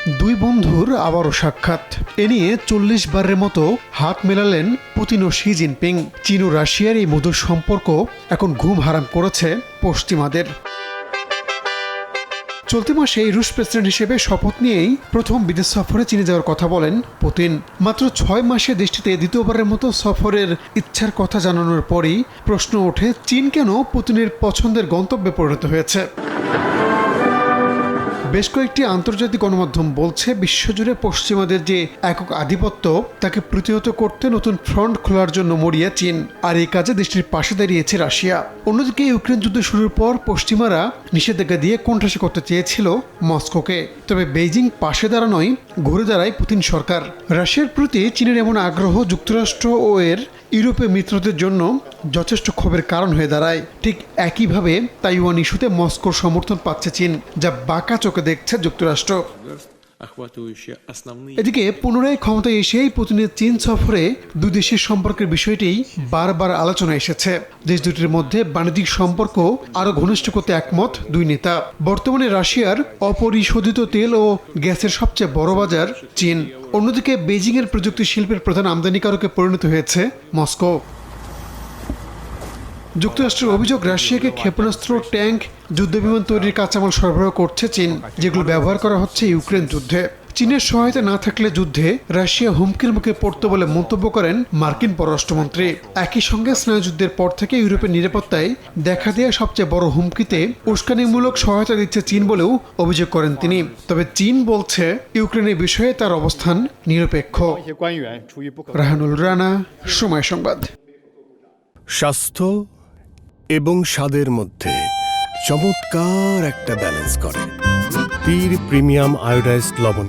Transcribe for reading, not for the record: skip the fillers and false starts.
দুই বন্ধুর আবারও সাক্ষাৎ। এ নিয়ে 40 বারের মতো হাত মেলালেন পুতিন ও শি জিনপিং। চীন ও রাশিয়ার এই মধুর সম্পর্ক এখন ঘুম হারাম করেছে পশ্চিমাদের। চলতি মাসে রুশ প্রেসিডেন্ট হিসেবে শপথ নিয়েই প্রথম বিদেশ সফরে চীনে যাওয়ার কথা বলেন পুতিন। মাত্র 6 মাসে দেশটিতে দ্বিতীয়বারের মতো সফরের ইচ্ছার কথা জানানোর পরই প্রশ্ন ওঠে, চীন কেন পুতিনের পছন্দের গন্তব্যে পরিণত হয়েছে। বেশ কয়েকটি আন্তর্জাতিক গণমাধ্যম বলছে, বিশ্বজুড়ে পশ্চিমাদের যে একক আধিপত্য তাকে প্রতিহত করতে নতুন ফ্রন্ট খোলার জন্য মরিয়া চীন, আর এই কাজে দেশটির পাশে দাঁড়িয়েছে রাশিয়া। অন্যদিকে ইউক্রেন যুদ্ধ শুরুর পর পশ্চিমারা নিষেধাজ্ঞা দিয়ে কোণঠাসা করতে চেয়েছিল মস্কোকে, তবে বেইজিং পাশে দাঁড়ানোয় ঘুরে দাঁড়ায় পুতিন সরকার। রাশিয়ার প্রতি চীনের এমন আগ্রহ যুক্তরাষ্ট্র ও এর ইউরোপীয় মিত্রদের জন্য যথেষ্ট ক্ষোভের কারণ হয়ে দাঁড়ায়। ঠিক একইভাবে তাইওয়ান ইস্যুতে মস্কোর সমর্থন পাচ্ছে চীন, যা বাঁকা চোখে দেখছে যুক্তরাষ্ট্র। এদিকে পুনরায় ক্ষমতায় এসেই পুতিনের চীন সফরে দুই দেশের সম্পর্কের বিষয়টি বারবার আলোচনা এসেছে। দেশ দুটির মধ্যে বাণিজ্যিক সম্পর্ক আরো ঘনিষ্ঠ করতে একমত দুই নেতা। বর্তমানে রাশিয়ার অপরিশোধিত তেল ও গ্যাসের সবচেয়ে বড় বাজার চীন। অন্যদিকে বেইজিং এর প্রযুক্তি শিল্পের প্রধান আমদানিকারকে পরিণত হয়েছে মস্কো। যুক্তরাষ্ট্রের অভিযোগ, রাশিয়াকে ক্ষেপণাস্ত্র, ট্যাঙ্ক, যুদ্ধবিমান তৈরির কাঁচামাল সরবরাহ করছে চীন, যেগুলো ব্যবহার করা হচ্ছে ইউক্রেন যুদ্ধে। চীনের সহায়তা না থাকলে যুদ্ধে রাশিয়া হুমকির মুখে পড়ত বলে মন্তব্য করেন মার্কিন পররাষ্ট্রমন্ত্রী। একই সঙ্গে স্নায়ুযুদ্ধের পর থেকে ইউরোপের নিরাপত্তায় দেখা দেওয়া সবচেয়ে বড় হুমকিতে উস্কানিমূলক সহায়তা দিচ্ছে চীন বলেও অভিযোগ করেন তিনি। তবে চীন বলছে ইউক্রেনের বিষয়ে তার অবস্থান নিরপেক্ষ। রাহানুল রানা, সময় সংবাদ। স্বাস্থ্য এবং স্বাদের মধ্যে চমৎকার একটা ব্যালেন্স করে পীর প্রিমিয়াম আয়োডাইজড লবণ।